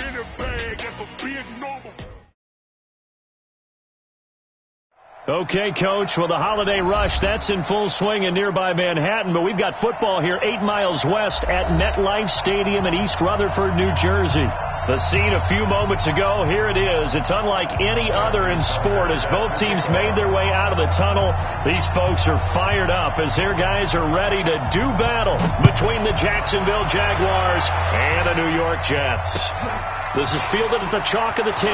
in the bag. That's a big number. Okay, Coach, well, the holiday rush, that's in full swing in nearby Manhattan, but we've got football here 8 miles west at MetLife Stadium in East Rutherford, New Jersey. The scene a few moments ago, here it is. It's unlike any other in sport as both teams made their way out of the tunnel. These folks are fired up as their guys are ready to do battle between the Jacksonville Jaguars and the New York Jets. This is fielded at the chalk of the 10.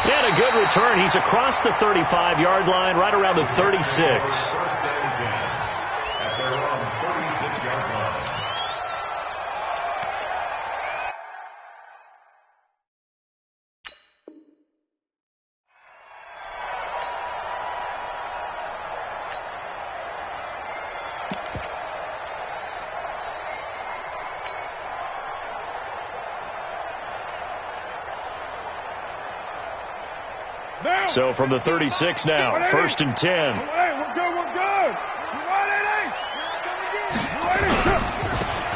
And a good return. He's across the 35-yard line, right around the 36. So from the 36 now, 1st and 10. We're good.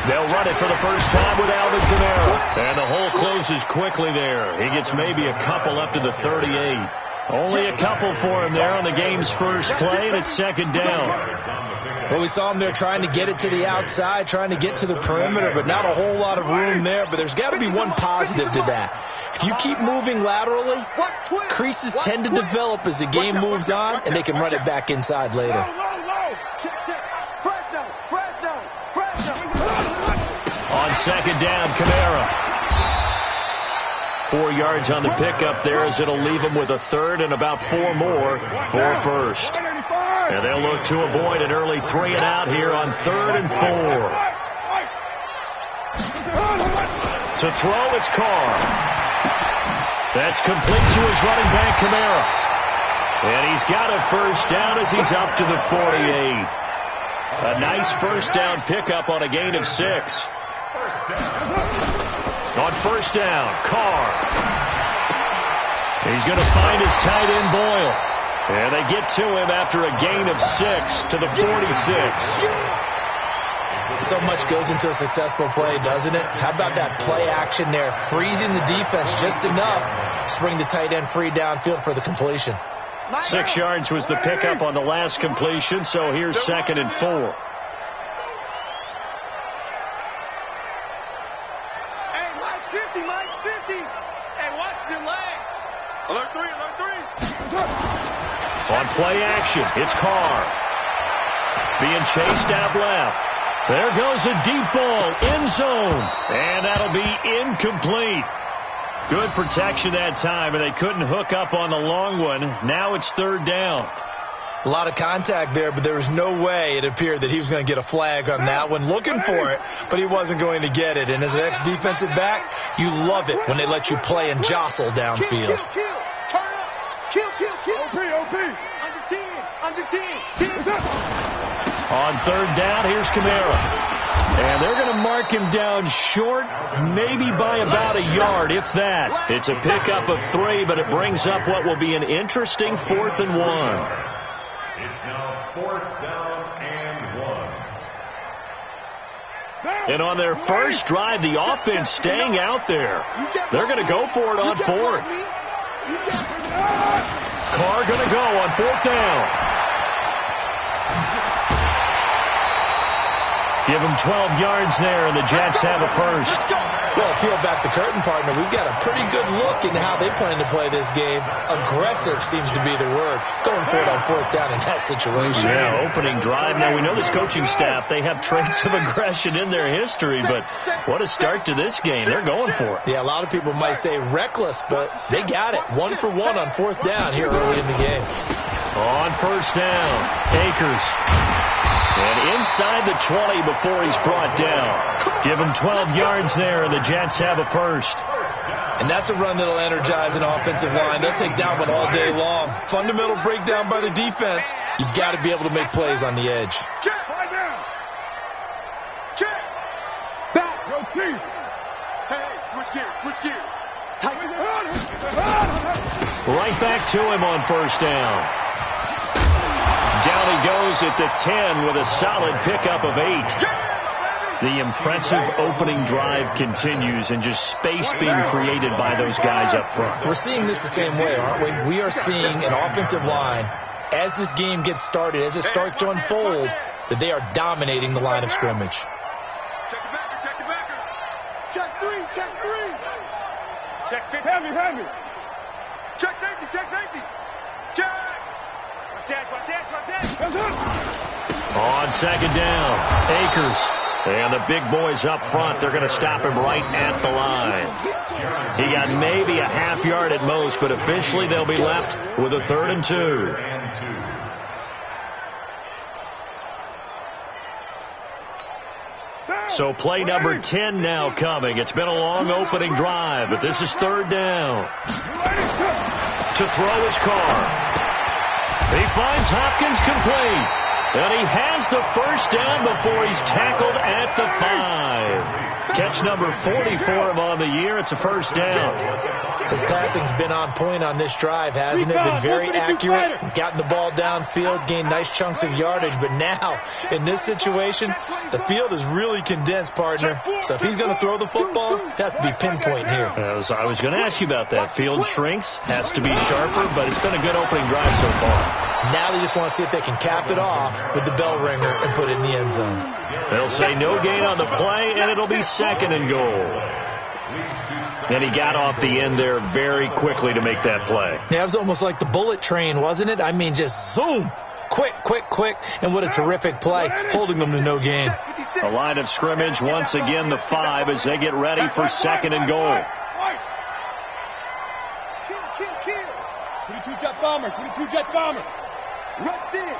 They'll run it for the first time with Alvin Kamara. And the hole closes quickly there. He gets maybe a couple up to the 38. Only a couple for him there on the game's first play, and it's 2nd down. Well, we saw him there trying to get it to the outside, trying to get to the perimeter, but not a whole lot of room there. But there's got to be one positive to that. If you keep moving laterally, creases tend to develop as the game moves on, and they can run it back inside later. On 2nd down, Kamara. 4 yards on the pickup there as it'll leave him with a 3rd and about 4 more for 1st. And they'll look to avoid an early 3 and out here on 3rd and 4. To throw, it's Carr. That's complete to his running back, Kamara. And he's got a first down as he's up to the 48. A nice first down pickup on a gain of 6. On 1st down, Carr. He's going to find his tight end, Boyle. And they get to him after a gain of 6 to the 46. So much goes into a successful play, doesn't it? How about that play action there? Freezing the defense just enough to bring the tight end free downfield for the completion. 6 yards was the pickup on the last completion, so here's 2nd and 4. Hey, Mike's 50. Hey, watch your leg. Alert 3. On play action, it's Carr. Being chased out left. There goes a deep ball, end zone, and that'll be incomplete. Good protection that time, and they couldn't hook up on the long one. Now it's 3rd down. A lot of contact there, but there was no way it appeared that he was going to get a flag on that one. Looking for it, but he wasn't going to get it. And as an ex-defensive back, you love it when they let you play and jostle downfield. Kill. OP. Under 10. On 3rd down, here's Kamara. And they're going to mark him down short, maybe by about a yard, if that. It's a pickup of 3, but it brings up what will be an interesting 4th and 1. It's now 4th down and 1. And on their first drive, the offense staying out there. They're going to go for it on 4th. Carr going to go on 4th down. Give him 12 yards there, and the Jets have a first. Well, peel back the curtain, partner. We've got a pretty good look into how they plan to play this game. Aggressive seems to be the word. Going for it on 4th down in that situation. Yeah, opening drive. Now, we know this coaching staff, they have traits of aggression in their history, but what a start to this game. They're going for it. Yeah, a lot of people might say reckless, but they got it. 1 for 1 on 4th down here early in the game. On 1st down, Akers. And inside the 20 before he's brought down. Give him 12 yards there, and the Jets have a first. And that's a run that'll energize an offensive line. They'll take that one all day long. Fundamental breakdown by the defense. You've got to be able to make plays on the edge. Check. Right down. Check. Back. Yo, Chief. Hey, switch gears. Right back to him on 1st down. Down he goes at the 10 with a solid pickup of 8. The impressive opening drive continues, and just space being created by those guys up front. We're seeing this the same way, aren't we? We are seeing an offensive line, as this game gets started, as it starts to unfold, that they are dominating the line of scrimmage. Check the backer, check the backer. Check three, check three. Check 50. Hand me. Check safety, check safety. Check. Watch that. On second down, Akers. And the big boys up front, they're going to stop him right at the line. He got maybe a half yard at most, but officially they'll be left with a 3rd and 2. So play number 10 now coming. It's been a long opening drive, but this is 3rd down. To throw his car. He finds Hopkins complete. And he has the first down before he's tackled at the 5. Catch number 40 for him on the year. It's a first down. His passing's been on point on this drive, hasn't it? Been very accurate, gotten the ball downfield, gained nice chunks of yardage. But now, in this situation, the field is really condensed, partner. So if he's going to throw the football, it has to be pinpoint here. I was going to ask you about that. Field shrinks, has to be sharper, but it's been a good opening drive so far. Now they just want to see if they can cap it off with the bell ringer and put it in the end zone. They'll say no gain on the play, and it'll be 2nd and goal. And he got off the end there very quickly to make that play. Yeah, it was almost like the bullet train, wasn't it? I mean, just zoom. Quick. And what a terrific play, holding them to no gain. The line of scrimmage, once again, the 5 as they get ready for 2nd and goal. Kill. 22 jet bomber. Rush in.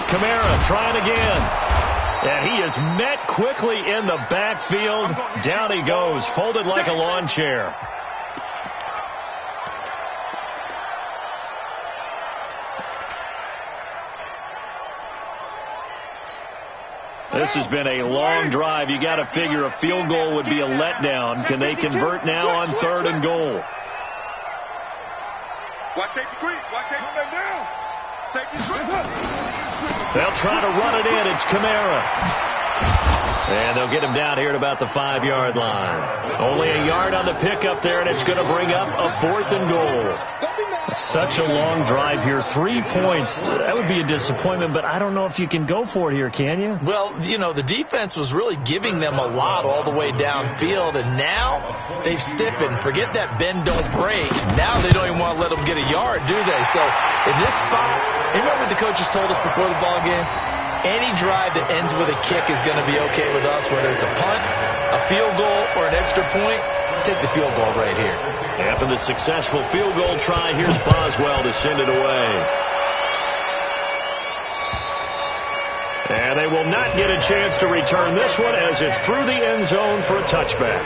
Kamara trying again. And he is met quickly in the backfield. Down he goes, folded like a lawn chair. This has been a long drive. You got to figure a field goal would be a letdown. Can they convert now on 3rd and goal? Watch safety creep. Watch safety down. Safety creep. They'll try to run it in. It's Kamara. And they'll get him down here at about the 5-yard line. Only a yard on the pickup there, and it's going to bring up a 4th and goal. Such a long drive here. 3 points. That would be a disappointment, but I don't know if you can go for it here, can you? Well, you know, the defense was really giving them a lot all the way downfield, and now they've stiffened. Forget that bend, don't break. Now they don't even want to let them get a yard, do they? So in this spot, remember what the coaches told us before the ball game? Any drive that ends with a kick is going to be okay with us, whether it's a punt, a field goal, or an extra point. Take the field goal right here. After the successful field goal try, here's Boswell to send it away. And they will not get a chance to return this one as it's through the end zone for a touchback.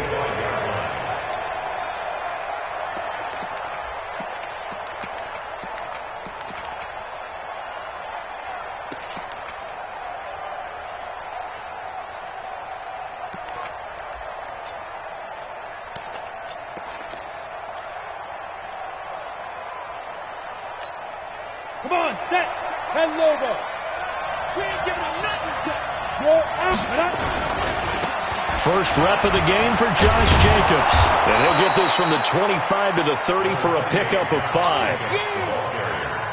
Come on, set. 10 Lobo. We ain't giving him nothing. First rep of the game for Josh Jacobs. And he'll get this from the 25 to the 30 for a pickup of 5.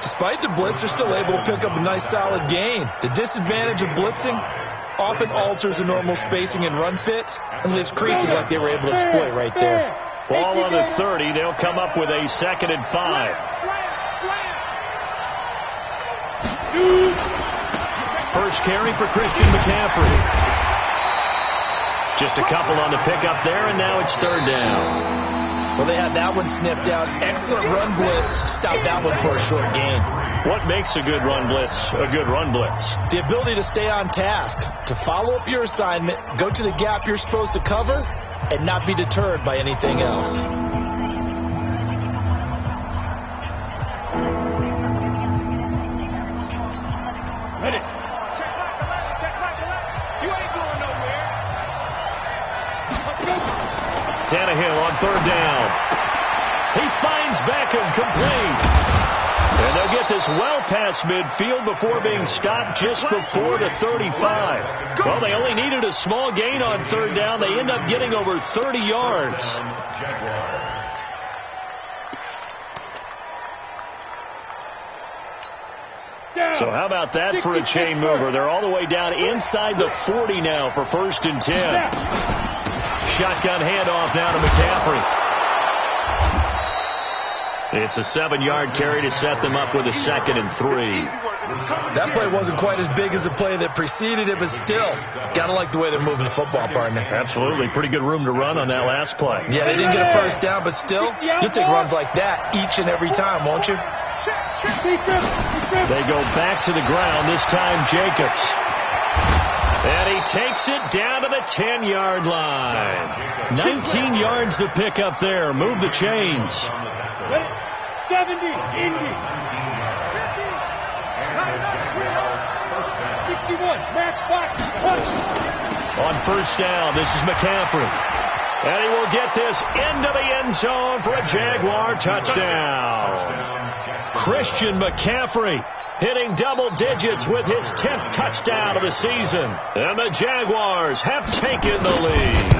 Despite the blitz, they're still able to pick up a nice solid gain. The disadvantage of blitzing often alters the normal spacing and run fits and leaves creases like they were able to exploit right there. Ball on the 30. They'll come up with a 2nd and 5. First carry for Christian McCaffrey. Just a couple on the pickup there, and now it's 3rd down. Well, they had that one sniffed out. Excellent run blitz. Stop that one for a short gain. What makes a good run blitz a good run blitz? The ability to stay on task, to follow up your assignment, go to the gap you're supposed to cover, and not be deterred by anything else. Ready. Check right. You ain't going nowhere. Tannehill on 3rd down. He finds Beckham complete. And they'll get this well past midfield before being stopped just before the 35. Well, they only needed a small gain on third down. They end up getting over 30 yards. So how about that for a chain mover? They're all the way down inside the 40 now for 1st and 10. Shotgun handoff now to McCaffrey. It's a 7-yard carry to set them up with a 2nd and 3. That play wasn't quite as big as the play that preceded it, but still, got to like the way they're moving the football, partner. Absolutely. Pretty good room to run on that last play. Yeah, they didn't get a first down, but still, you'll take runs like that each and every time, won't you? They go back to the ground, this time Jacobs. And he takes it down to the 10-yard line. 19 yards to pick up there. Move the chains. 70, Indy. 61, Max Fox. On first down, this is McCaffrey. And he will get this into the end zone for a Jaguar touchdown. Christian McCaffrey hitting double digits with his 10th touchdown of the season. And the Jaguars have taken the lead.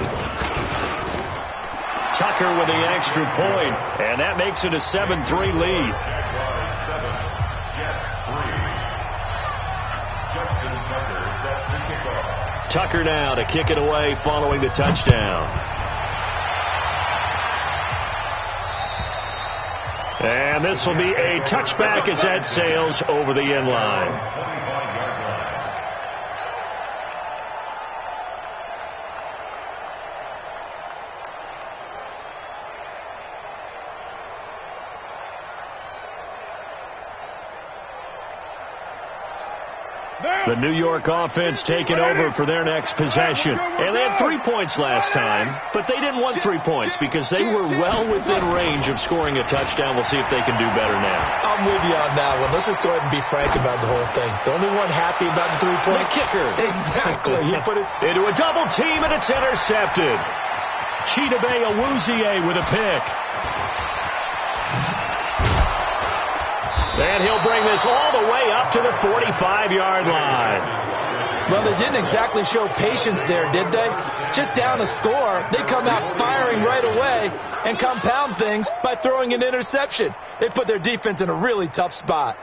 Tucker with the extra point, and that makes it a 7-3 lead. Tucker now to kick it away following the touchdown. And this will be a touchback as that sails over the end line. The New York offense taking over for their next possession. And they had 3 points last time, but they didn't want 3 points because they were well within range of scoring a touchdown. We'll see if they can do better now. I'm with you on that one. Let's just go ahead and be frank about the whole thing. The only one happy about the 3-point kicker. Exactly. He put it into a double team, and it's intercepted. Chidobe Awuzie with a pick. And he'll bring this all the way up to the 45-yard line. Well, they didn't exactly show patience there, did they? Just down a score, they come out firing right away and compound things by throwing an interception. They put their defense in a really tough spot.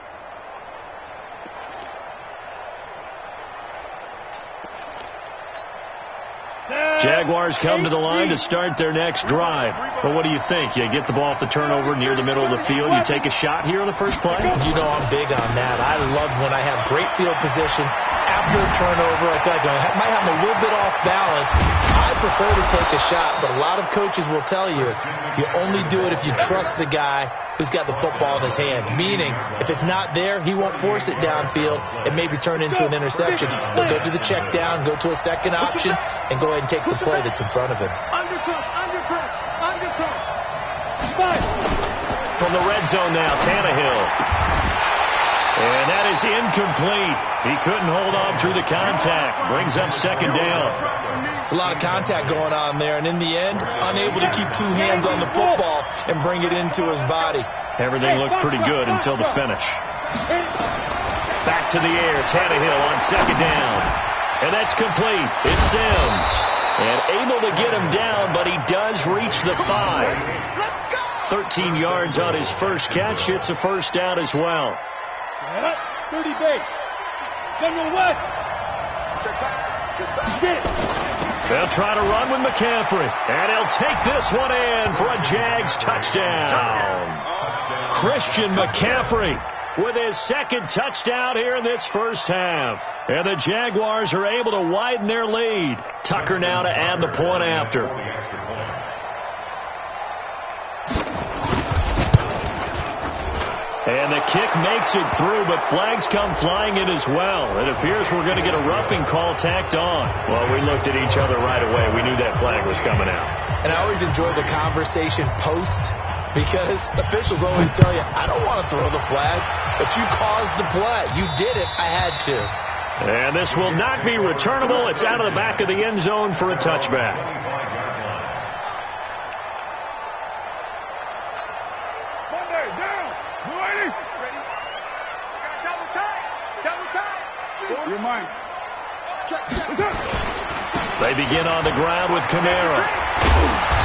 Jaguars come to the line to start their next drive. But what do you think? You get the ball off the turnover near the middle of the field. You take a shot here on the first play? You know I'm big on that. I love when I have great field position. After a turnover, I feel like I might have a little bit off balance. I prefer to take a shot, but a lot of coaches will tell you only do it if you trust the guy who's got the football in his hands. Meaning, if it's not there, he won't force it downfield and maybe turn into an interception. He'll go to the check down, go to a second option, and go ahead and take the play that's in front of him. Undercut. From the red zone now, Tannehill. And that is incomplete. He couldn't hold on through the contact. Brings up second down. It's a lot of contact going on there, and in the end, unable to keep two hands on the football and bring it into his body. Everything looked pretty good until the finish. Back to the air, Tannehill on second down. And that's complete. It's Sims. And able to get him down, but he does reach the 5. 13 yards on his first catch. It's a first down as well. 30 base. General West. They'll try to run with McCaffrey. And he'll take this one in for a Jags touchdown. Christian McCaffrey with his second touchdown here in this first half. And the Jaguars are able to widen their lead. Tucker now to add the point after. And the kick makes it through, but flags come flying in as well. It appears we're going to get a roughing call tacked on. Well, we looked at each other right away. We knew that flag was coming out. And I always enjoy the conversation post, because officials always tell you, I don't want to throw the flag, but you caused the play. You did it. I had to. And this will not be returnable. It's out of the back of the end zone for a touchback. They begin on the ground with Camara.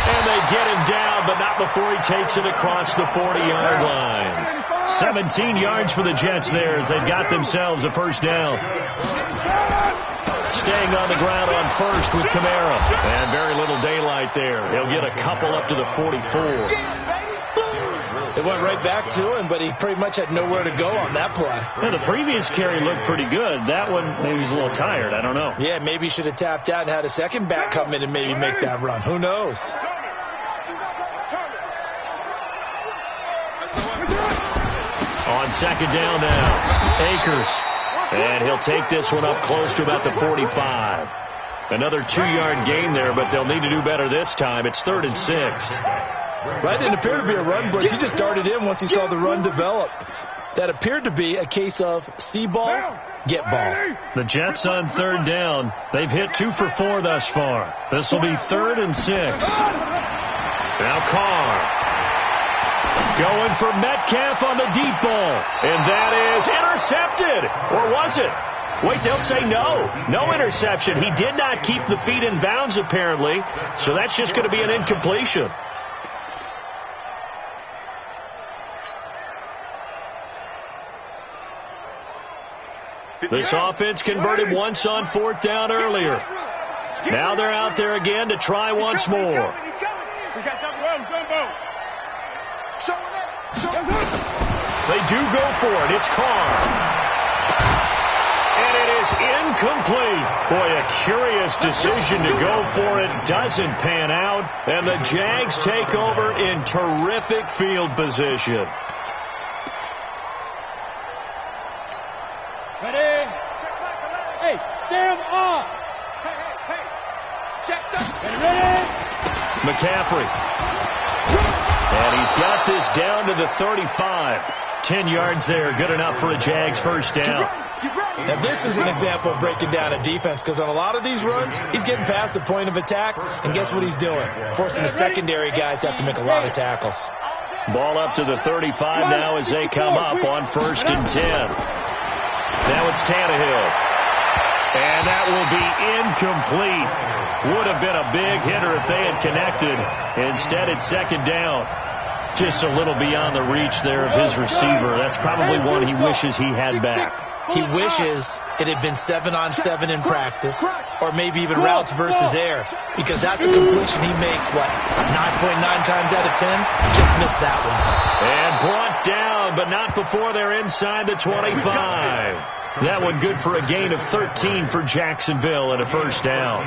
And they get him down, but not before he takes it across the 40-yard line. 17 yards for the Jets there as they've got themselves a first down. Staying on the ground on first with Camara. And very little daylight there. He'll get a couple up to the 44. It went right back to him, but he pretty much had nowhere to go on that play. Yeah, the previous carry looked pretty good. That one, maybe he's a little tired. I don't know. Yeah, maybe he should have tapped out and had a second back come in and maybe make that run. Who knows? On second down now, Akers. And he'll take this one up close to about the 45. Another 2-yard gain there, but they'll need to do better this time. It's 3rd and 6. That didn't appear to be a run, but he just darted in once he saw the run develop. That appeared to be a case of see ball, get ball. The Jets on 3rd down. They've hit 2 for 4 thus far. This will be 3rd and 6. Now Carr. Going for Metcalf on the deep ball. And that is intercepted. Or was it? Wait, they'll say no. No interception. He did not keep the feet in bounds, apparently. So that's just going to be an incompletion. This offense converted once on 4th down earlier. Now they're out there again to try once more. They do go for it. It's Carr. And it is incomplete. Boy, a curious decision to go for it. Doesn't pan out. And the Jags take over in terrific field position. Ready? Hey, stand up. Hey. Check that. Ready? McCaffrey. And he's got this down to the 35. 10 yards there. Good enough for a Jags first down. Now, this is an example of breaking down a defense, because on a lot of these runs, he's getting past the point of attack, and guess what he's doing? Forcing the secondary guys to have to make a lot of tackles. Ball up to the 35 now as they come up on 1st and 10. Now it's Tannehill. And that will be incomplete. Would have been a big hitter if they had connected. Instead, it's 2nd down. Just a little beyond the reach there of his receiver. That's probably one he wishes he had back. He wishes it had been 7-on-7 in practice, or maybe even routes versus air, because that's a completion he makes, 9.9 times out of 10? Just missed that one. And brought down, but not before they're inside the 25. That one good for a gain of 13 for Jacksonville and a first down.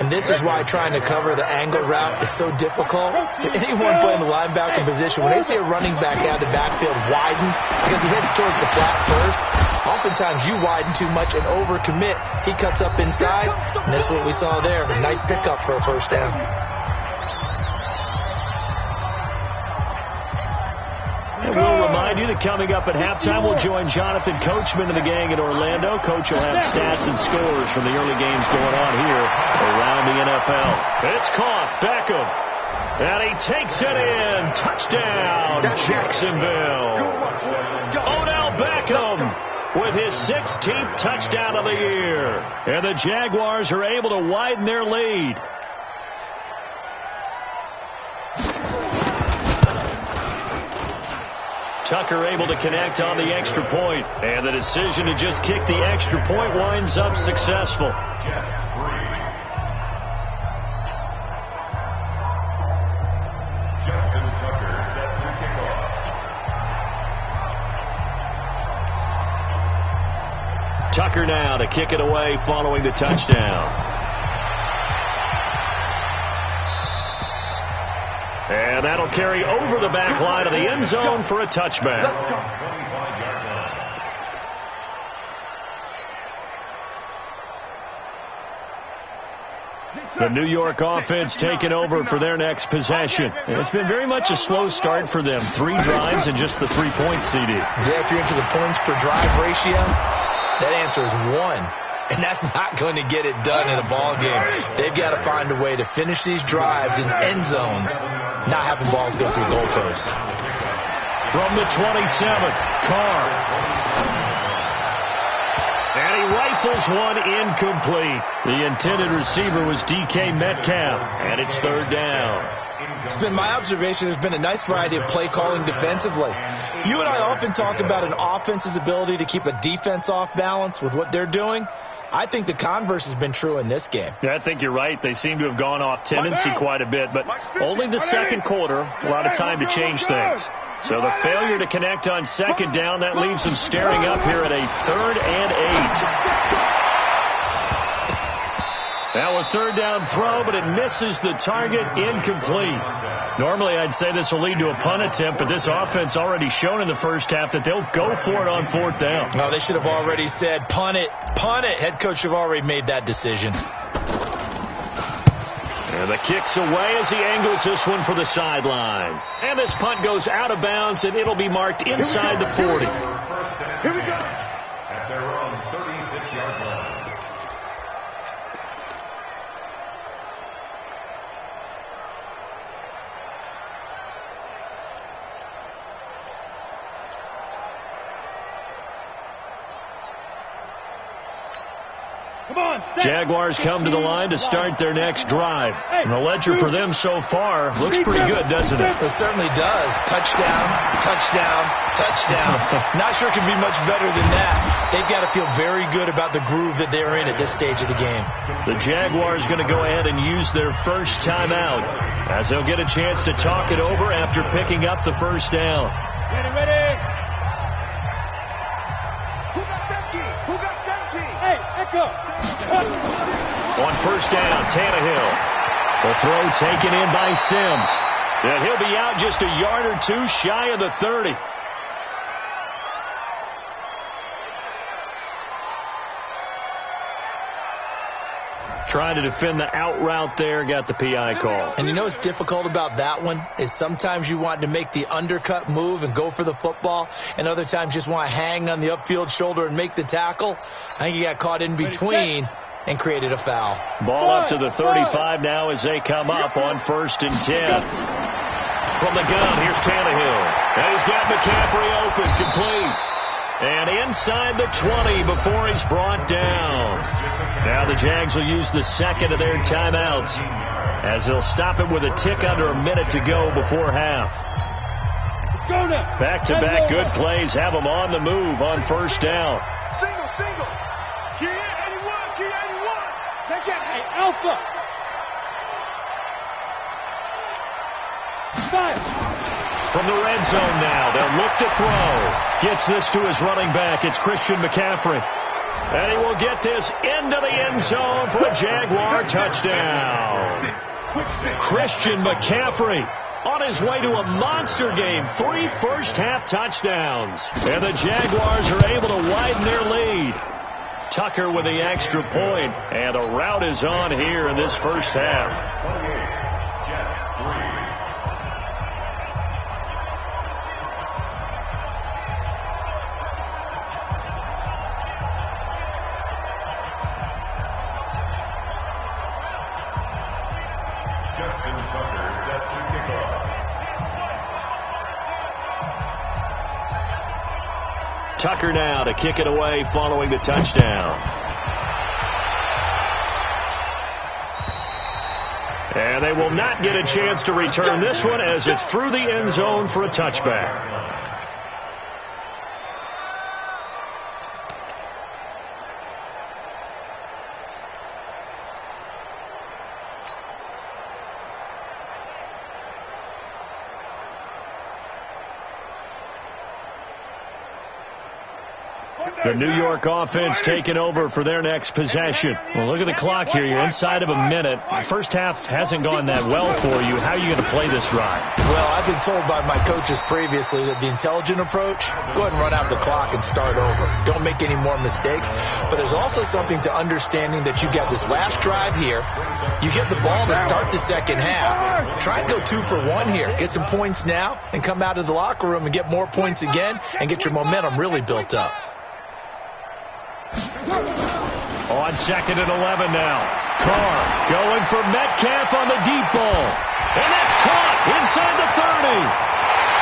And this is why trying to cover the angle route is so difficult. Anyone playing the linebacker position, when they see a running back out of the backfield widen, because he heads towards the flat first, oftentimes you widen too much and overcommit. He cuts up inside, and that's what we saw there. A nice pickup for a first down. And we'll remind you that coming up at halftime, we'll join Jonathan Coachman and the gang in Orlando. Coach will have stats and scores from the early games going on here around the NFL. It's caught. Beckham. And he takes it in. Touchdown, Jacksonville. Odell Beckham with his 16th touchdown of the year. And the Jaguars are able to widen their lead. Tucker able to connect on the extra point. And the decision to just kick the extra point winds up successful. Justin Tucker set to kick off. Tucker now to kick it away following the touchdown. And that'll carry over the back line of the end zone for a touchback. The New York offense taking over for their next possession. And it's been very much a slow start for them. 3 drives and just the 3 points, CD. Yeah, if you're into the points per drive ratio, that answer is 1. And that's not going to get it done in a ball game. They've got to find a way to finish these drives in end zones, not having balls go through goalposts. From the 27, Carr. And he rifles one incomplete. The intended receiver was DK Metcalf, and it's third down. It's been my observation there's been a nice variety of play calling defensively. You and I often talk about an offense's ability to keep a defense off balance with what they're doing. I think the converse has been true in this game. Yeah, I think you're right. They seem to have gone off tendency quite a bit, but only the second quarter, a lot of time to change things. So the failure to connect on second down, that leaves them staring up here at a 3rd and 8. Now a third down throw, but it misses the target, incomplete. Normally I'd say this will lead to a punt attempt, but this offense already shown in the first half that they'll go for it on 4th down. No, they should have already said punt it, punt it. Head coach have already made that decision. And the kick's away as he angles this one for the sideline. And this punt goes out of bounds, and it'll be marked inside the 40. Here we go. At their own 36-yard line. Jaguars come to the line to start their next drive. And the ledger for them so far looks pretty good, doesn't it? It certainly does. Touchdown, touchdown, touchdown. Not sure it can be much better than that. They've got to feel very good about the groove that they're in at this stage of the game. The Jaguars going to go ahead and use their first timeout as they'll get a chance to talk it over after picking up the first down. Ready. Who got 50? Who got 17? Hey, Echo. On first down, Tannehill. The throw taken in by Sims. And he'll be out just a yard or two shy of the 30. Trying to defend the out route there, got the PI call. And you know what's difficult about that one is sometimes you want to make the undercut move and go for the football, and other times just want to hang on the upfield shoulder and make the tackle. I think he got caught in between and created a foul. Ball up to the 35 now as they come up on 1st and 10. From the gun, here's Tannehill. And he's got McCaffrey open, complete. And inside the 20 before he's brought down. Now the Jags will use the second of their timeouts as they'll stop it with a tick under a minute to go before half. Back-to-back good plays have them on the move on first down. Single. Key 81. They get Alpha. 5. From the red zone now, they'll look to throw. Gets this to his running back. It's Christian McCaffrey. And he will get this into the end zone for a Jaguar touchdown. Christian McCaffrey on his way to a monster game. 3 first-half touchdowns. And the Jaguars are able to widen their lead. Tucker with the extra point. And the route is on here in this first half. Tucker now to kick it away following the touchdown. And they will not get a chance to return this one as it's through the end zone for a touchback. The New York offense taking over for their next possession. Well, look at the clock here. You're inside of a minute. The first half hasn't gone that well for you. How are you going to play this drive? Well, I've been told by my coaches previously that the intelligent approach, go ahead and run out the clock and start over. Don't make any more mistakes. But there's also something to understanding that you got this last drive here. You get the ball to start the second half. Try and go 2 for 1 here. Get some points now and come out of the locker room and get more points again and get your momentum really built up. On 2nd and 11 now. Carr going for Metcalf on the deep ball. And that's caught inside the 30.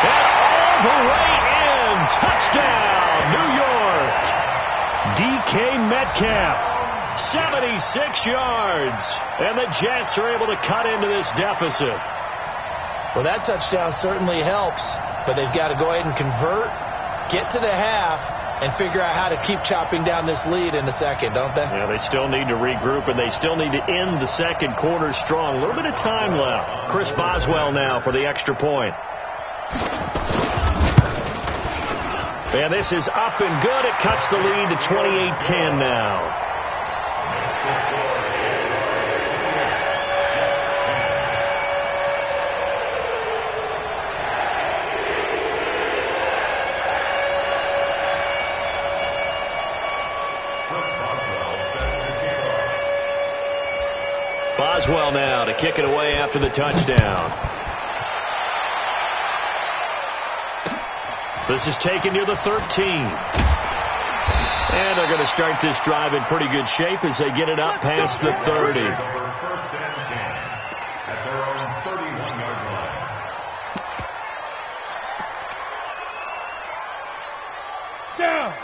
And all the way in. Touchdown, New York. DK Metcalf, 76 yards. And the Jets are able to cut into this deficit. Well, that touchdown certainly helps, but they've got to go ahead and convert, get to the half, and figure out how to keep chopping down this lead in the second, don't they? Yeah, they still need to regroup, and they still need to end the second quarter strong. A little bit of time left. Chris Boswell now for the extra point. And this is up and good. It cuts the lead to 28-10 now. Boswell now to kick it away after the touchdown. This is taken near the 13. And they're going to start this drive in pretty good shape as they get it up past the 30. First and 10 at their own 31-yard line.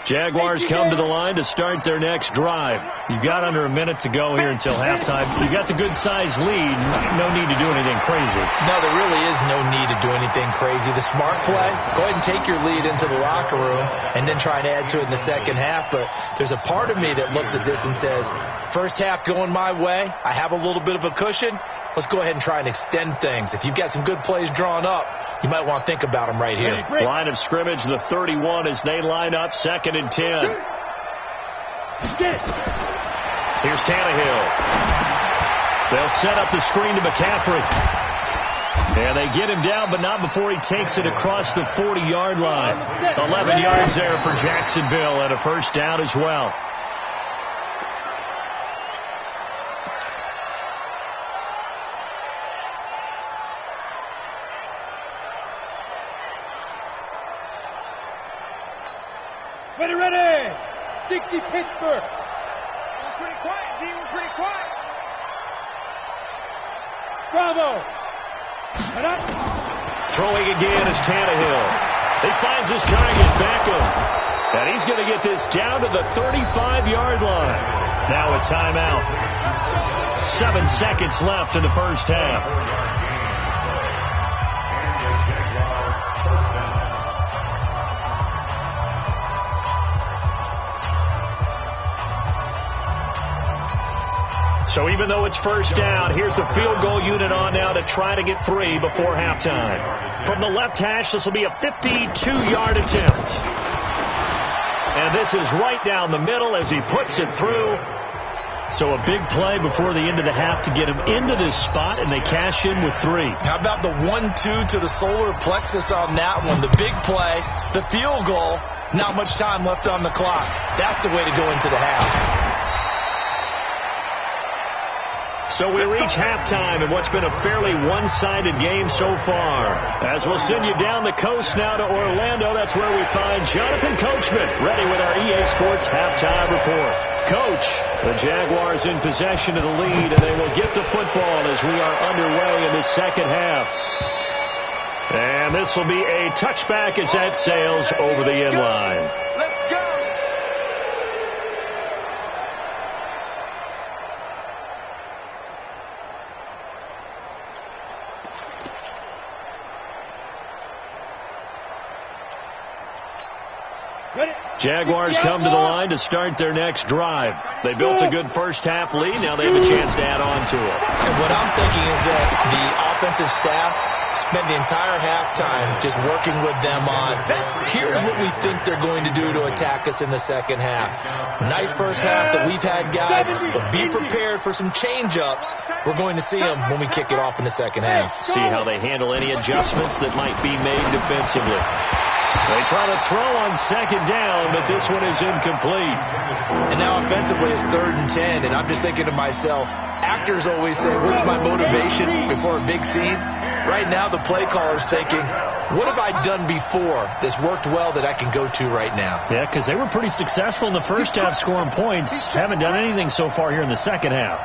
Jaguars come to the line to start their next drive. You've got under a minute to go here until halftime. You've got the good-sized lead. No need to do anything crazy. No, there really is no need to do anything crazy. The smart play, go ahead and take your lead into the locker room and then try and add to it in the second half. But there's a part of me that looks at this and says, first half going my way, I have a little bit of a cushion. Let's go ahead and try and extend things. If you've got some good plays drawn up, you might want to think about them right here. Line of scrimmage, the 31 as they line up, 2nd and 10. Here's Tannehill. They'll set up the screen to McCaffrey. And they get him down, but not before he takes it across the 40-yard line. 11 yards there for Jacksonville and a first down as well. Ready. 60 Pittsburgh. Pretty quiet, team. Pretty quiet. Bravo. Throwing again is Tannehill. He finds his target, Beckham. And he's going to get this down to the 35-yard line. Now a timeout. 7 seconds left in the first half. So even though it's first down, here's the field goal unit on now to try to get 3 before halftime. From the left hash, this will be a 52-yard attempt. And this is right down the middle as he puts it through. So a big play before the end of the half to get him into this spot, and they cash in with 3. How about the 1-2 to the solar plexus on that one? The big play, the field goal, not much time left on the clock. That's the way to go into the half. So we reach halftime in what's been a fairly one-sided game so far. As we'll send you down the coast now to Orlando, that's where we find Jonathan Coachman, ready with our EA Sports halftime report. Coach, the Jaguars in possession of the lead, and they will get the football as we are underway in the second half. And this will be a touchback as that sails over the end line. Let's go. Jaguars come to the line to start their next drive. They built a good first half lead. Now they have a chance to add on to it. And what I'm thinking is that the offensive staff spent the entire halftime just working with them on, here's what we think they're going to do to attack us in the second half. Nice first half that we've had, guys, but be prepared for some change-ups. We're going to see them when we kick it off in the second half. See how they handle any adjustments that might be made defensively. They try to throw on second down, but this one is incomplete. And now offensively it's 3rd and 10, and I'm just thinking to myself, actors always say, what's my motivation before a big scene? Right now the play caller's thinking, what have I done before that's worked well that I can go to right now? Yeah, because they were pretty successful in the first half scoring points. Haven't done anything so far here in the second half.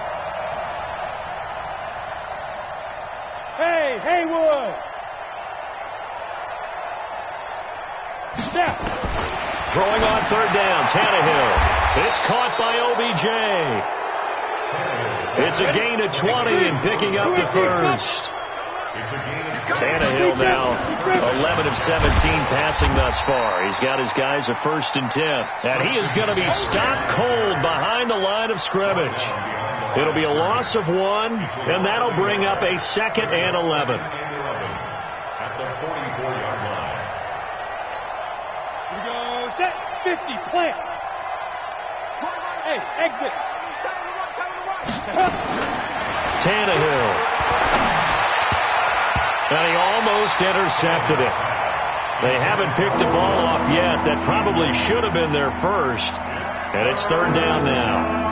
Hey, Haywood. Throwing on 3rd down, Tannehill. It's caught by OBJ. It's a gain of 20 and picking up the first. Tannehill now 11 of 17 passing thus far. He's got his guys a 1st and 10. And he is going to be stopped cold behind the line of scrimmage. It'll be a loss of 1, and that'll bring up a 2nd and 11. At the 44-yard line. Here we go. Set. 50. Plant. Hey, exit. Tannehill. And he almost intercepted it. They haven't picked the ball off yet. That probably should have been their first. And it's 3rd down now.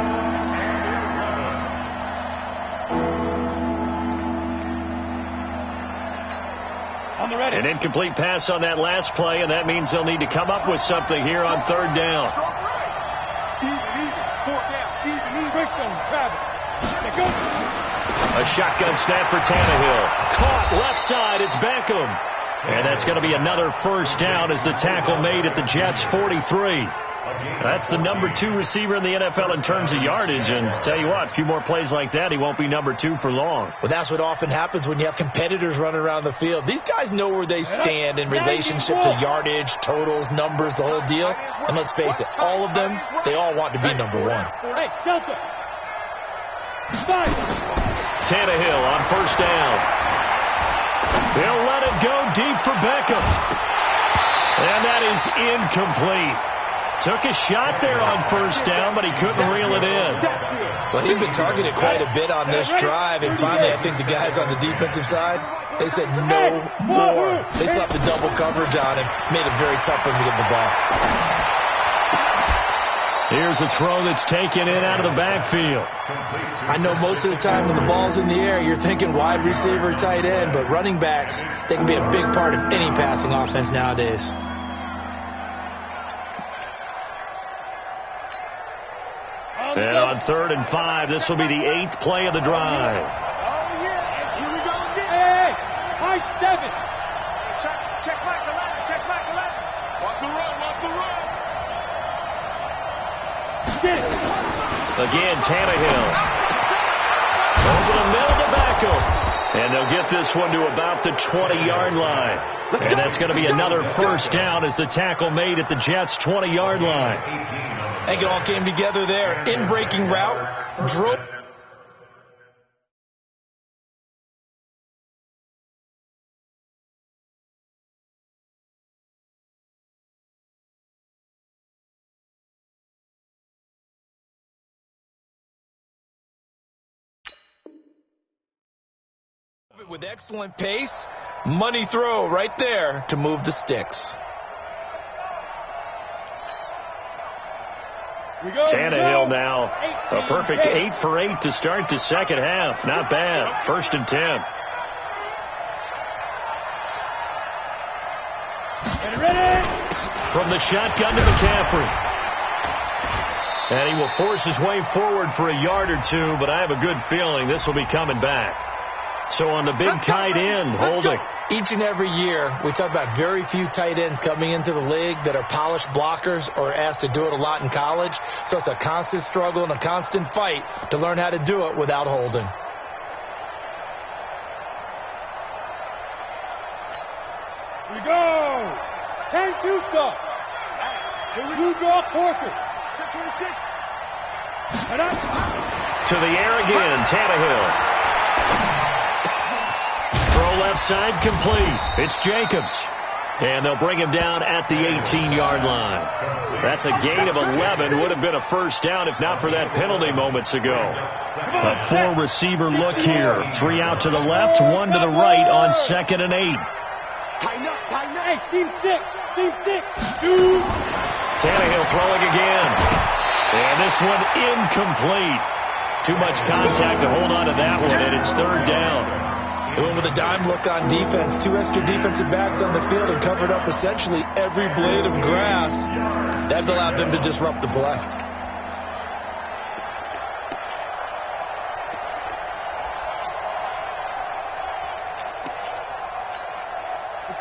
An incomplete pass on that last play, and that means they'll need to come up with something here on 3rd down. A shotgun snap for Tannehill. Caught left side. It's Beckham. And that's going to be another 1st down as the tackle made at the Jets' 43. That's the number 2 receiver in the NFL in terms of yardage. And tell you what, a few more plays like that, he won't be number 2 for long. Well, that's what often happens when you have competitors running around the field. These guys know where they stand in relationship to yardage, totals, numbers, the whole deal. And let's face it, all of them, they all want to be number 1. Hey, Delta. Tannehill on 1st down. He'll let it go deep for Beckham. And that is incomplete. Took a shot there on 1st down, but he couldn't reel it in. Well, he's been targeted quite a bit on this drive, and finally I think the guys on the defensive side, they said no more. They slapped the double coverage on him, made it very tough for him to get the ball. Here's a throw that's taken in out of the backfield. I know most of the time when the ball's in the air, you're thinking wide receiver, tight end, but running backs, they can be a big part of any passing offense nowadays. And on 3rd and 5, this will be the 8th play of the drive. Here we go again. Hey, high 7. Check back the ladder. Check back the ladder. Watch the run. Watch the run. Again, Tannehill. Over the middle to Beckham. And they'll get this one to about the 20-yard line. And that's going to be another 1st down as the tackle made at the Jets' 20-yard line. I think it all came together there. In-breaking route, drove. With excellent pace, money throw right there to move the sticks. Tannehill now a perfect 8 for 8 to start the 2nd half. Not bad. 1st and 10. From the shotgun to McCaffrey. And he will force his way forward for a yard or 2, but I have a good feeling this will be coming back. So on the big tight end, holding. Each and every year, we talk about very few tight ends coming into the league that are polished blockers or asked to do it a lot in college. So it's a constant struggle and a constant fight to learn how to do it without holding. Here we go. 10-2 stop. Blue draw Corkers. 26. To the air again, Tannehill. Left side complete. It's Jacobs. And they'll bring him down at the 18-yard line. That's a gain of 11. Would have been a 1st down if not for that penalty moments ago. A 4-receiver look here. 3 out to the left, 1 to the right on 2nd and 8. Tighten up, tighten up. Hey, team 6. Team 6. 2. Tannehill throwing again. And this one incomplete. Too much contact to hold on to that one, and it's 3rd down. They went with a dime look on defense. 2 extra defensive backs on the field and covered up essentially every blade of grass. That allowed them to disrupt the play.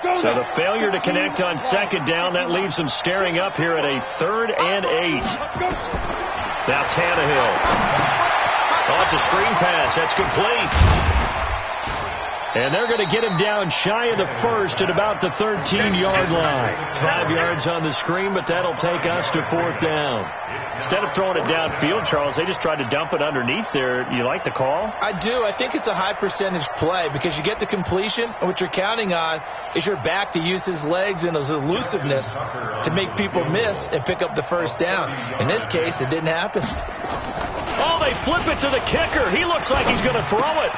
So the failure to connect on second down, that leaves them staring up here at a 3rd and 8. Now Tannehill. Oh, it's a screen pass. That's complete. And they're going to get him down shy of the first at about the 13-yard line. 5 yards on the screen, but that'll take us to 4th down. Instead of throwing it downfield, Charles, they just tried to dump it underneath there. You like the call? I do. I think it's a high-percentage play because you get the completion, and what you're counting on is your back to use his legs and his elusiveness to make people miss and pick up the first down. In this case, it didn't happen. Oh, they flip it to the kicker. He looks like he's going to throw it.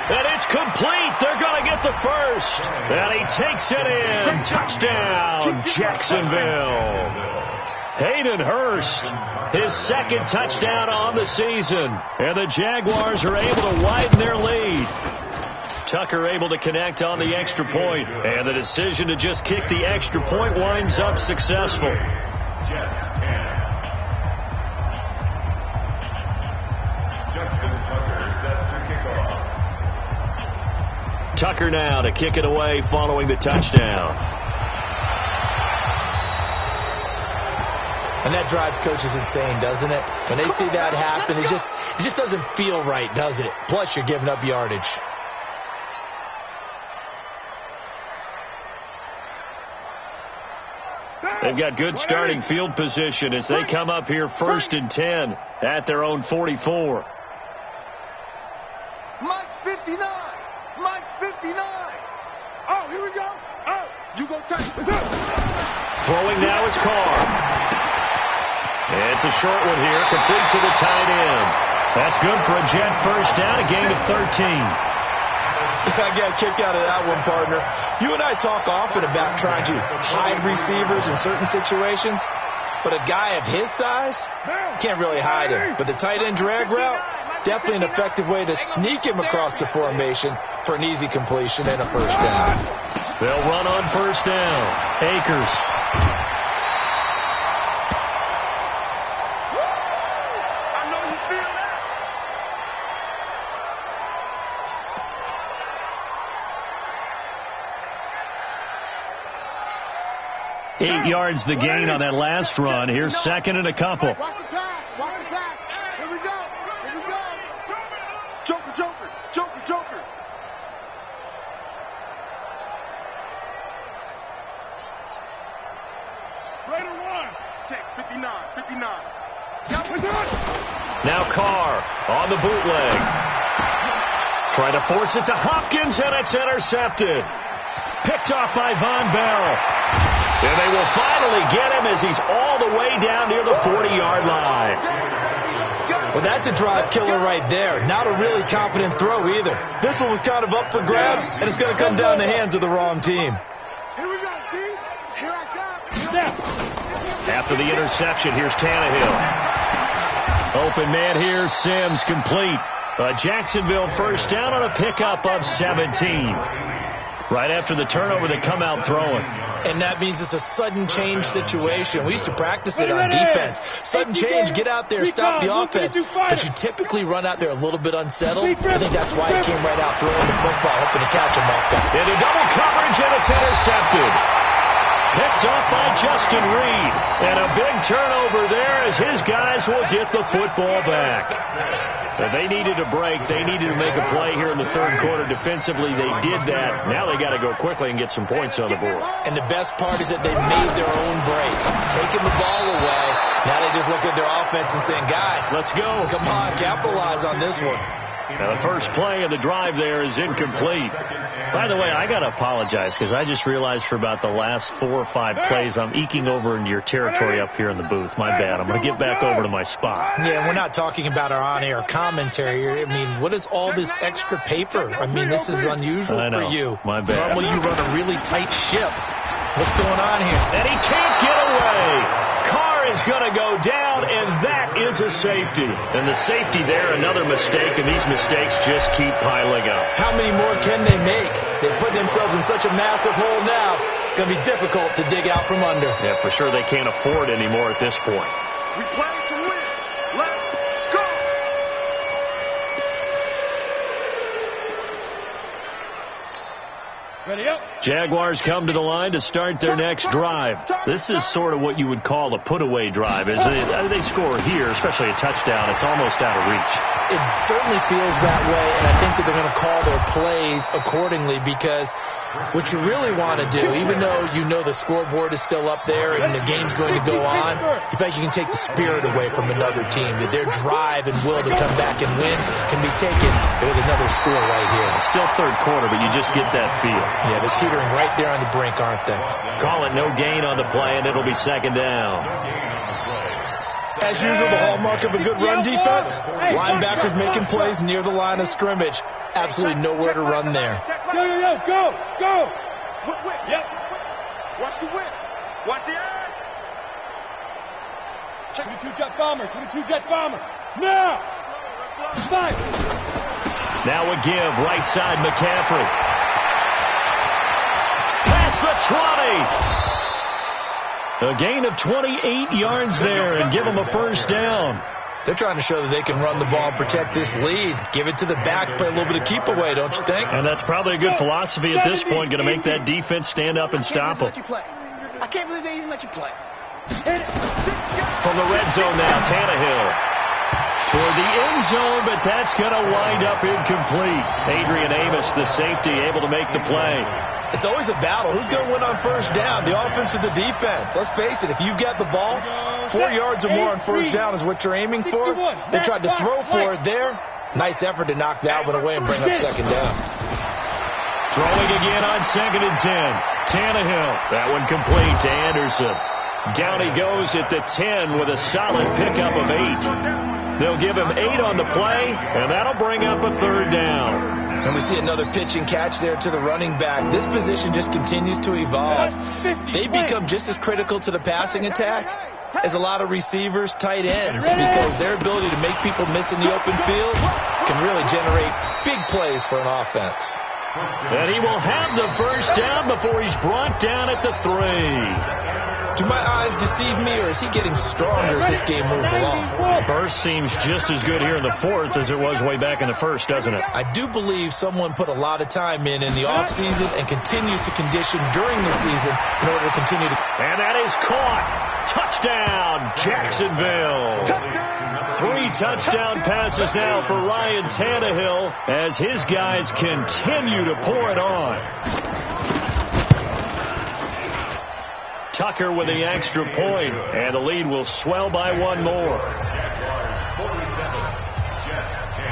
And it's complete. They're going to get the first. And he takes it in. Touchdown, Jacksonville. Hayden Hurst, his 2nd touchdown on the season. And the Jaguars are able to widen their lead. Tucker able to connect on the extra point. And the decision to just kick the extra point winds up successful. Jets 10. Justin Tucker set to kick off. Tucker now to kick it away following the touchdown. And that drives coaches insane, doesn't it? When they see that happen, it just doesn't feel right, does it? Plus, you're giving up yardage. They've got good starting field position as they come up here 1st and 10 at their own 44. Mike's 59. Mike's 59. Oh, here we go. Oh, you go take it. Throwing now is Carr. It's a short one here, complete to the tight end. That's good for a Jet first down, a gain of 13. I got a kick out of that one, partner. You and I talk often about trying to hide receivers in certain situations, but a guy of his size can't really hide him. But the tight end drag route, definitely an effective way to sneak him across the formation for an easy completion and a first down. They'll run on first down. Akers. I know you feel that. 8 yards the gain on that last run. Here's 2nd and a couple. Watch the pass. Watch the pass. Here we go. Here we go. Joker, Joker, Joker, Joker. Raider 1. Check 59, 59. Now Carr on the bootleg. Trying to force it to Hopkins, and it's intercepted. Picked off by Von Bell. And they will finally get him as he's all the way down near the 40-yard line. Well, that's a drive killer right there. Not a really confident throw either. This one was kind of up for grabs, and it's going to come down the hands of the wrong team. Here we go, D. Here I come. After the interception, here's Tannehill. Open man here, Sims complete. Jacksonville first down on a pickup of 17. Right after the turnover, they come out throwing. And that means it's a sudden change situation. We used to practice it on defense. Sudden change, get out there, stop the offense. But you typically run out there a little bit unsettled. I think that's why he came right out throwing the football, hoping to catch him off that. Into double coverage, and it's intercepted. Picked off by Justin Reed. And a big turnover there as his guys will get the football back. They needed a break. They needed to make a play here in the third quarter. Defensively, they did that. Now they got to go quickly and get some points on the board. And the best part is that they made their own break. Taking the ball away. Now they just look at their offense and saying, guys, let's go. Come on, capitalize on this one. Now the first play of the drive there is incomplete. By the way, I got to apologize because I just realized for about the last 4 or 5 plays I'm eking over into your territory up here in the booth. My bad. I'm going to get back over to my spot. Yeah, we're not talking about our on-air commentary. I mean, what is all this extra paper? I mean, this is unusual for you. My bad. Normally you run a really tight ship. What's going on here? And he can't get away. Carr is going to go down, and that is a safety. And the safety there, another mistake, and these mistakes just keep piling up. How many more can they make? They've put themselves in such a massive hole now. It's going to be difficult to dig out from under. Yeah, for sure they can't afford anymore at this point. We play to win. Let's go. Jaguars come to the line to start their next drive. This is sort of what you would call a put-away drive. As they score here, especially a touchdown, it's almost out of reach. It certainly feels that way, and I think that they're going to call their plays accordingly, because what you really want to do, even though you know the scoreboard is still up there and the game's going to go on, you think you can take the spirit away from another team, that their drive and will to come back and win can be taken with another score right here. It's still third quarter, but you just get that feel. Yeah, they're teetering right there on the brink, aren't they? Call it no gain on the play, and it'll be second down. As usual, the hallmark of a good run defense, linebackers making plays near the line of scrimmage. Absolutely nowhere to run there. Go. Whip. Yep. Watch the whip. Watch the eye. 22 jet bomber. Now. Five. Now a give, right side, McCaffrey. Past the 20. A gain of 28 yards there and give them a first down. They're trying to show that they can run the ball and protect this lead. Give it to the backs, play a little bit of keep away, don't you think? And that's probably a good philosophy at this point, going to make that defense stand up and stop them. I can't believe they even let you play. From the red zone now, Tannehill. Toward the end zone, but that's going to wind up incomplete. Adrian Amos, the safety, able to make the play. It's always a battle. Who's going to win on first down, the offense or the defense? Let's face it, if you've got the ball, 4 yards or more on first down is what you're aiming for. They tried to throw for it there. Nice effort to knock that one away and bring up second down. Throwing again on 2nd and 10. Tannehill. That one complete to Anderson. Down he goes at the 10 with a solid pickup of 8. They'll give him 8 on the play, and that'll bring up a third down. And we see another pitch and catch there to the running back. This position just continues to evolve. They become just as critical to the passing attack as a lot of receivers, tight ends, because their ability to make people miss in the open field can really generate big plays for an offense. And he will have the first down before he's brought down at the 3. Do my eyes deceive me, or is he getting stronger as this game moves along? Burst seems just as good here in the 4th as it was way back in the 1st, doesn't it? I do believe someone put a lot of time in the offseason and continues to condition during the season in order to continue to... And that is caught. Touchdown, Jacksonville. 3 touchdown passes now for Ryan Tannehill as his guys continue to pour it on. Tucker with the extra point, and the lead will swell by 1 more. Jaguars 47, Jets 10.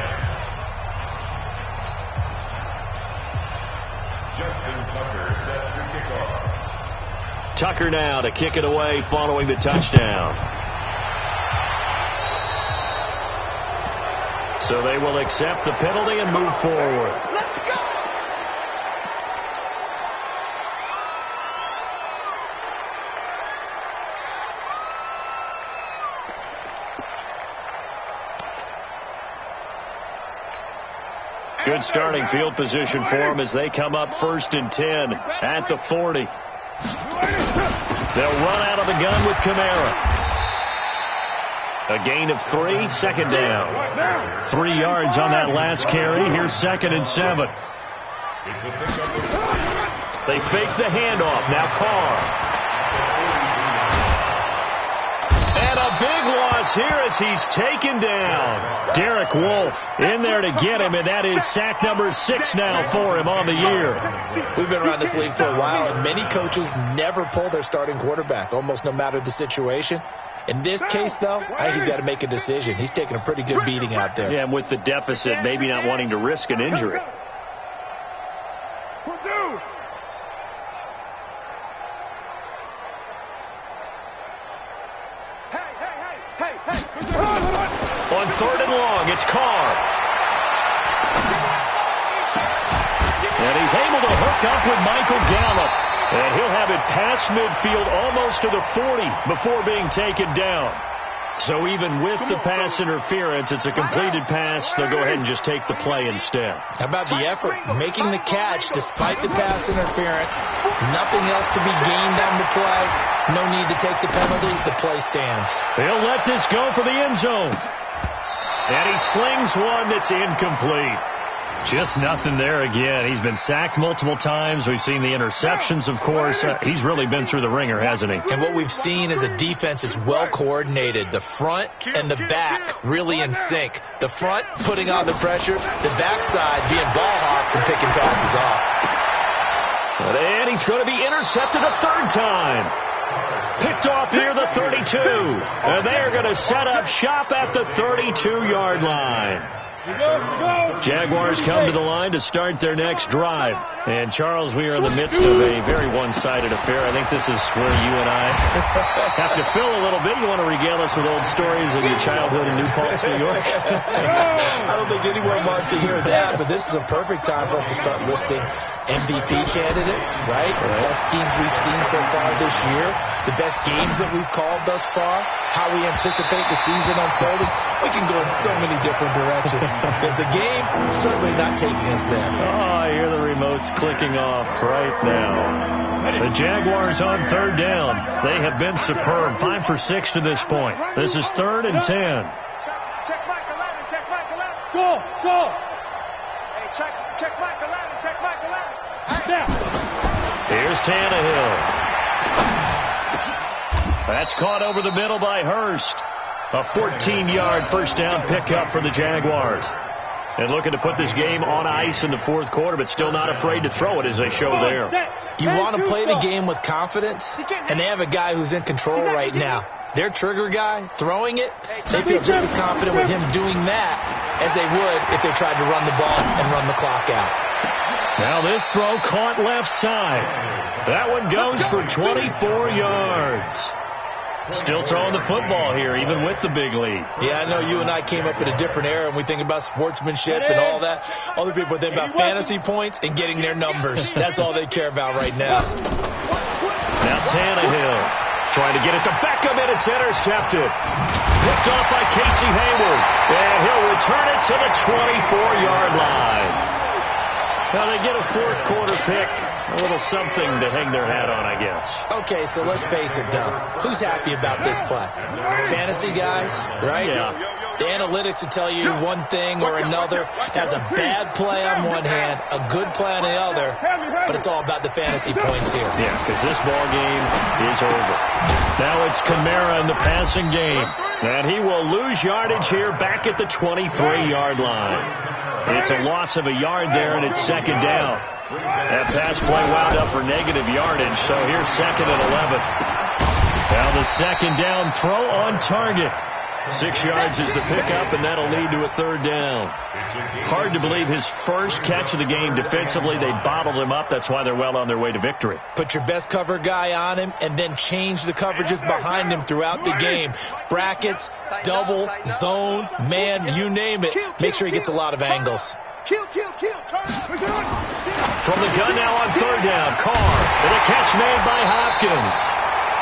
Justin Tucker set to kickoff. Tucker now to kick it away following the touchdown. So they will accept the penalty and move forward. Let's go. Good starting field position for them as they come up 1st and 10 at the 40. They'll run out of the gun with Kamara. A gain of 3, second down. 3 yards on that last carry. Here's 2nd and 7. They fake the handoff. Now Carr. And a big loss here as he's taken down. Derek Wolfe in there to get him, and that is sack number 6 now for him on the year. We've been around this league for a while, and many coaches never pull their starting quarterback, almost no matter the situation. In this case, though, I think he's got to make a decision. He's taking a pretty good beating out there. Yeah, and with the deficit, maybe not wanting to risk an injury. On 3rd and long, it's Carr. And he's able to hook up with Michael Gallup. And he'll have it past midfield almost to the 40 before being taken down. So even with the pass interference, it's a completed pass. They'll go ahead and just take the play instead. How about the effort? Making the catch despite the pass interference. Nothing else to be gained on the play. No need to take the penalty. The play stands. They'll let this go for the end zone. And he slings one that's incomplete. Just nothing there again. He's been sacked multiple times. We've seen the interceptions, of course. He's really been through the ringer, hasn't he? And what we've seen is a defense is well coordinated. The front and the back really in sync. The front putting on the pressure, the backside being ball hawks and picking passes off. And he's going to be intercepted a third time. Picked off near the 32. And they are going to set up shop at the 32-yard line. Jaguars come to the line to start their next drive. And, Charles, we are in the midst of a very one-sided affair. I think this is where you and I have to fill a little bit. You want to regale us with old stories of your childhood in New Paltz, New York? I don't think anyone wants to hear that, but this is a perfect time for us to start listing MVP candidates, right? The best teams we've seen so far this year, the best games that we've called thus far, how we anticipate the season unfolding. We can go in so many different directions because the game is certainly not taking us there. Oh, I hear the remotes clicking off right now. The Jaguars on third down. They have been superb. 5 for 6 to this point. This is 3rd and 10. Check Mike 11. Check Mike 11. Go. Hey, check Mike 11. Check Mike 11. Hey. Here's Tannehill. That's caught over the middle by Hurst. A 14-yard first down pickup for the Jaguars. And looking to put this game on ice in the fourth quarter, but still not afraid to throw it as they show there. You want to play the game with confidence, and they have a guy who's in control right now. Their trigger guy, throwing it, they feel just as confident with him doing that as they would if they tried to run the ball and run the clock out. Now this throw caught left side. That one goes for 24 yards. Still throwing the football here, even with the big lead. Yeah, I know you and I came up in a different era, and we think about sportsmanship and all that. Other people think about fantasy points and getting their numbers. That's all they care about right now. Now Tannehill trying to get it to Beckham, and it's intercepted. Picked off by Casey Hayward, and he'll return it to the 24-yard line. Now they get a fourth quarter pick. A little something to hang their hat on, I guess. Okay, so let's face it, though. Who's happy about this play? Fantasy guys, right? Yeah. The analytics will tell you one thing or another. Has a bad play on one hand, a good play on the other, but it's all about the fantasy points here. Yeah, because this ball game is over. Now it's Kamara in the passing game, and he will lose yardage here back at the 23-yard line. It's a loss of a yard there, and it's second down. That pass play wound up for negative yardage, so here's 2nd and 11. Now the second down throw on target. 6 yards is the pickup, and that'll lead to a third down. Hard to believe his first catch of the game defensively. They bottled him up. That's why they're well on their way to victory. Put your best cover guy on him and then change the coverages behind him throughout the game. Brackets, double, zone, man, you name it. Make sure he gets a lot of angles. Kill. From the gun now on third down. Carr with a catch made by Hopkins.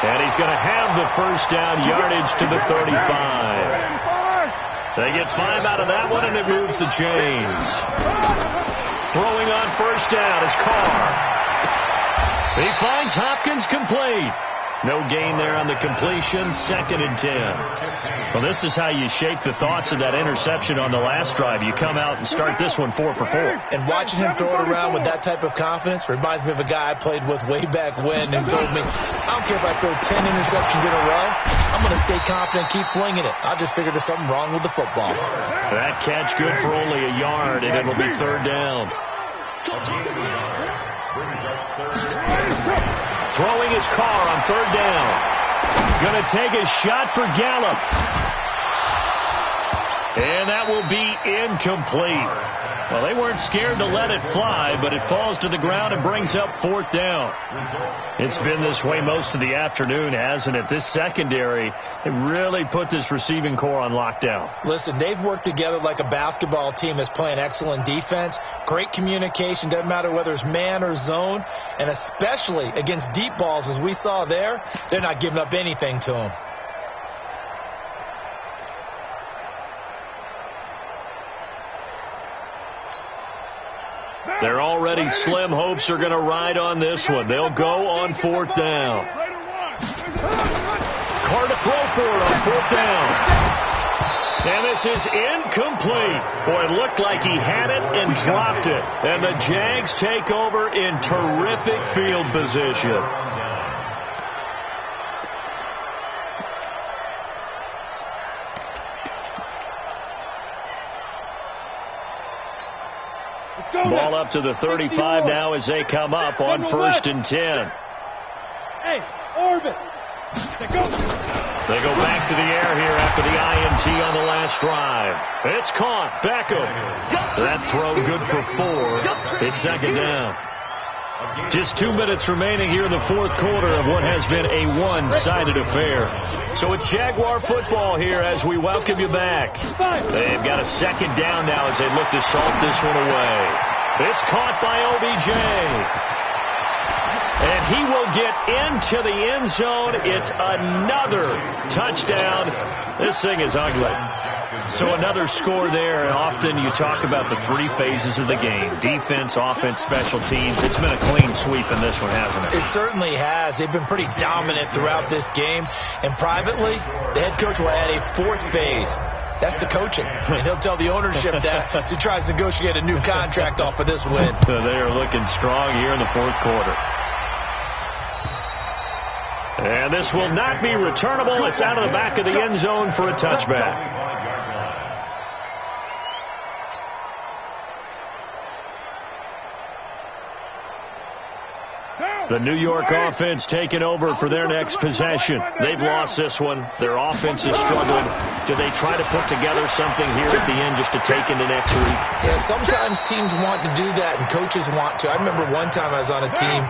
And he's going to have the first down yardage to the 35. They get 5 out of that one, and it moves the chains. Throwing on first down is Carr. He finds Hopkins complete. No gain there on the completion. 2nd and 10. Well, this is how you shake the thoughts of that interception on the last drive. You come out and start this one 4 for 4. And watching him throw it around with that type of confidence reminds me of a guy I played with way back when who told me, I don't care if I throw 10 interceptions in a row. I'm going to stay confident, keep flinging it. I just figured there's something wrong with the football. That catch good for only a yard, and it'll be third down. Throwing his Carr on third down. Going to take a shot for Gallup. And that will be incomplete. Well, they weren't scared to let it fly, but it falls to the ground and brings up fourth down. It's been this way most of the afternoon, hasn't it? This secondary, it really put this receiving core on lockdown. Listen, they've worked together like a basketball team that's playing excellent defense. Great communication, doesn't matter whether it's man or zone. And especially against deep balls, as we saw there, they're not giving up anything to them. They're already slim hopes are going to ride on this one. They'll go on fourth down. Carr to throw for it on fourth down. And this is incomplete. Boy, it looked like he had it and dropped it. And the Jags take over in terrific field position. Ball up to the 35 now as they come up on 1st and 10. Hey, orbit. They go back to the air here after the INT on the last drive. It's caught. Beckham. That throw good for 4. It's 2nd down. Just 2 minutes remaining here in the 4th quarter of what has been a one-sided affair. So it's Jaguar football here as we welcome you back. They've got a 2nd down now as they look to salt this one away. It's caught by OBJ. And he will get into the end zone. It's another touchdown. This thing is ugly. So another score there. And often you talk about the 3 phases of the game. Defense, offense, special teams. It's been a clean sweep in this one, hasn't it? It certainly has. They've been pretty dominant throughout this game. And privately, the head coach will add a 4th phase. That's the coaching. And he'll tell the ownership that as he tries to negotiate a new contract off of this win. They are looking strong here in the 4th quarter. And this will not be returnable. It's out of the back of the end zone for a touchback. The New York offense taking over for their next possession. They've lost this one. Their offense is struggling. Do they try to put together something here at the end just to take into next week? Yeah, sometimes teams want to do that and coaches want to. I remember one time I was on a team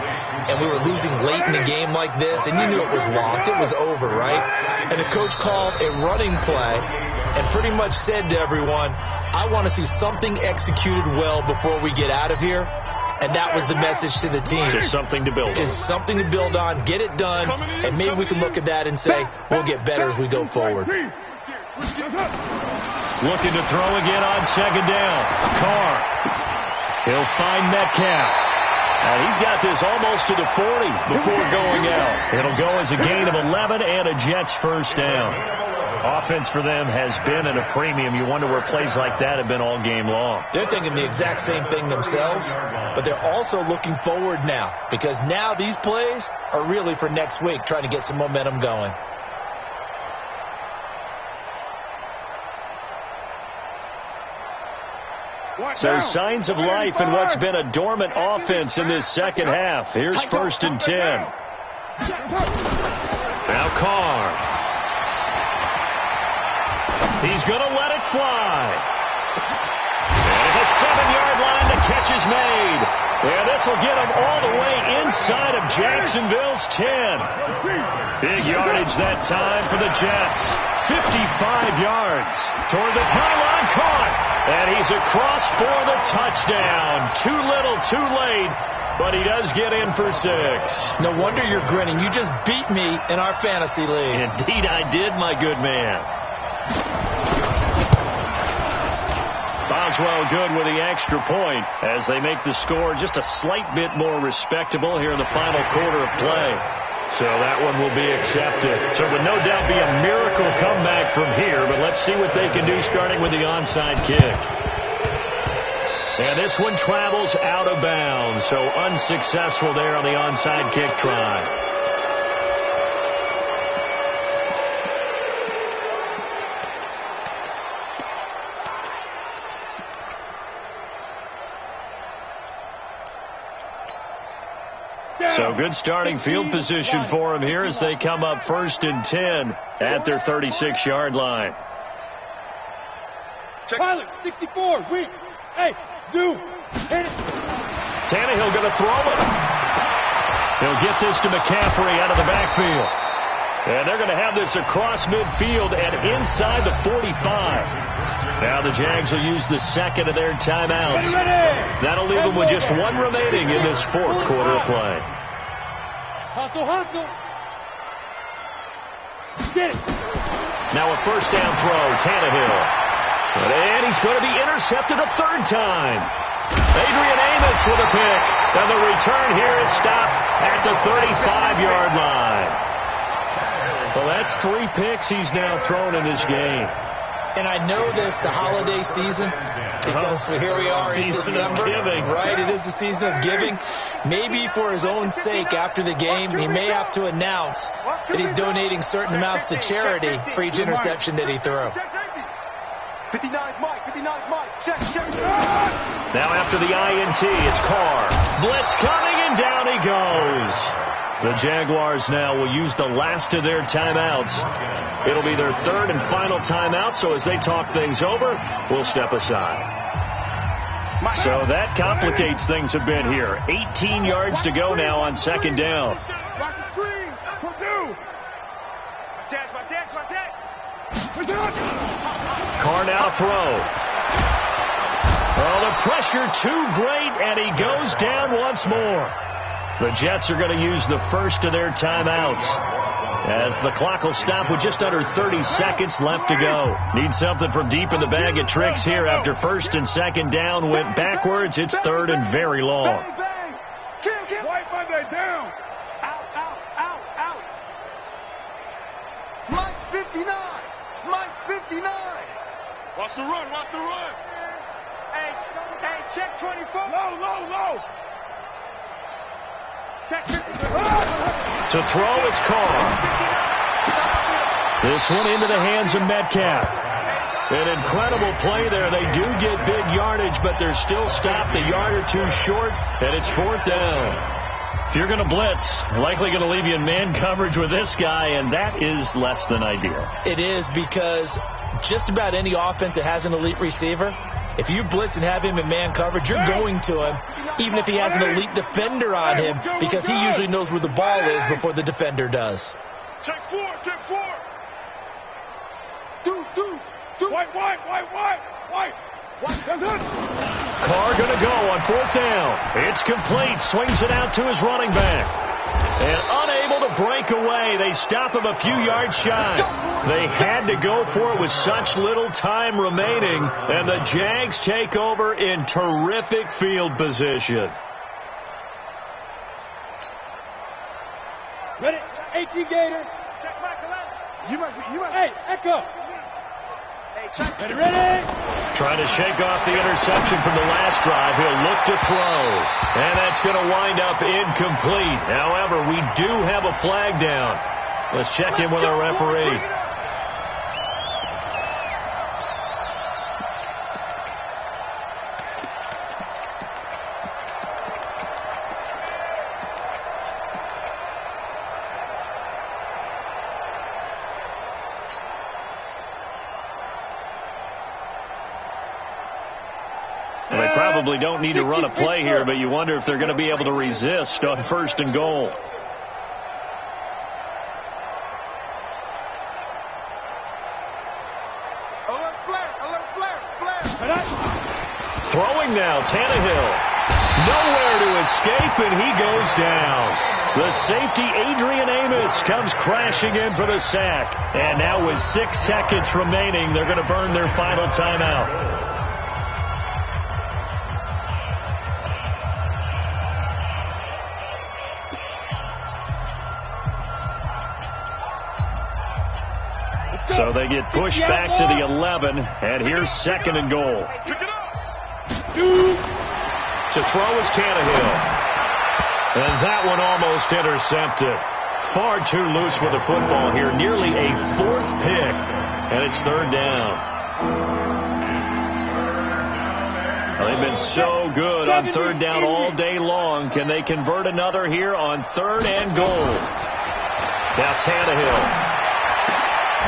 and we were losing late in the game like this, and you knew it was lost. It was over, right? And the coach called a running play and pretty much said to everyone, I want to see something executed well before we get out of here. And that was the message to the team. Just something to build on. Just something to build on, get it done, and maybe we can look at that and say, we'll get better as we go forward. Looking to throw again on 2nd down. Carr. He'll find Metcalf. And he's got this almost to the 40 before going out. It'll go as a gain of 11 and a Jets 1st down. Offense for them has been at a premium. You wonder where plays like that have been all game long. They're thinking the exact same thing themselves, but they're also looking forward now because now these plays are really for next week, trying to get some momentum going. There's signs of life in what's been a dormant offense in this 2nd half. Here's 1st and 10. Now Carr. He's going to let it fly. And a 7-yard line, the catch is made. And this will get him all the way inside of Jacksonville's 10. Big yardage that time for the Jets. 55 yards toward the pylon, caught. And he's across for the touchdown. Too little, too late. But he does get in for 6. No wonder you're grinning. You just beat me in our fantasy league. Indeed I did, my good man. Boswell good with the extra point as they make the score just a slight bit more respectable here in the final quarter of play. So that one will be accepted. So it would no doubt be a miracle comeback from here, but let's see what they can do starting with the onside kick. And this one travels out of bounds, so unsuccessful there on the onside kick try. So good starting field position for them here as they come up 1st and 10 at their 36-yard line. Pilot, 64, weak. Hey, zoom. Tannehill going to throw it. He'll get this to McCaffrey out of the backfield. And they're going to have this across midfield and inside the 45. Now the Jags will use the 2nd of their timeouts. That'll leave them with just 1 remaining in this 4th quarter of play. Hustle, hustle. Get it. Now a 1st down throw, Tannehill. And he's going to be intercepted a 3rd time. Adrian Amos with a pick. And the return here is stopped at the 35-yard line. Well, that's 3 picks he's now thrown in this game. And I know this, the holiday season, because here we are in December, right? It is the season of giving. Maybe for his own sake, after the game, he may have to announce that he's donating certain amounts to charity for each interception that he threw. 59's Mike, 59's Mike. Check. Now after the INT, it's Carr. Blitz coming, and down he goes. The Jaguars now will use the last of their timeouts. It'll be their third and final timeout, so as they talk things over, we'll step aside. So that complicates things a bit here. 18 yards to go now on second down. Watch the screen. Purdue. Watch that. Carr now to throw. Oh, the pressure too great, and he goes down once more. The Jets are going to use the first of their timeouts as the clock will stop with just under 30 seconds left to go. Need something from deep in the bag of tricks here after first and second down went backwards. It's third and very long. White Monday down. Out. Mike's 59. Watch the run. Hey, check 24. Low. Check 50. To throw, it's Carr. This one into the hands of Metcalf. An incredible play there. They do get big yardage, but they're still stopped a yard or two short, and it's fourth down. If you're going to blitz, likely going to leave you in man coverage with this guy, and that is less than ideal. It is, because just about any offense that has an elite receiver, if you blitz and have him in man coverage, you're going to him, even if he has an elite defender on him, because he usually knows where the ball is before the defender does. Check four. Deuce. White. That's it. Carr going to go on fourth down. It's complete. Swings it out to his running back. And unable to break away. They stop him a few yards shy. They had to go for it with such little time remaining. And the Jags take over in terrific field position. Ready? 18 Gator. Check Michael out. You must be. Hey, Echo. Hey, check. Ready? Trying to shake off the interception from the last drive. He'll look to throw. And that's going to wind up incomplete. However, we do have a flag down. Let's check in with our referee. Well, they probably don't need to run a play here, but you wonder if they're going to be able to resist on first and goal. Alert flare. Throwing now, Tannehill. Nowhere to escape, and he goes down. The safety, Adrian Amos, comes crashing in for the sack. And now with 6 seconds remaining, they're going to burn their final timeout. So they get pushed back to the 11, and here's second and goal. To throw is Tannehill. And that one almost intercepted. Far too loose with the football here. Nearly a fourth pick, and it's third down. Well, they've been so good on third down all day long. Can they convert another here on third and goal? Now Tannehill.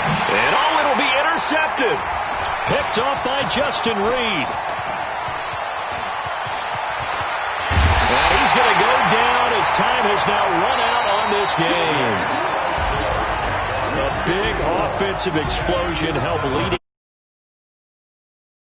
And it'll be intercepted. Picked off by Justin Reed. And he's going to go down as time has now run out on this game. A big offensive explosion helped lead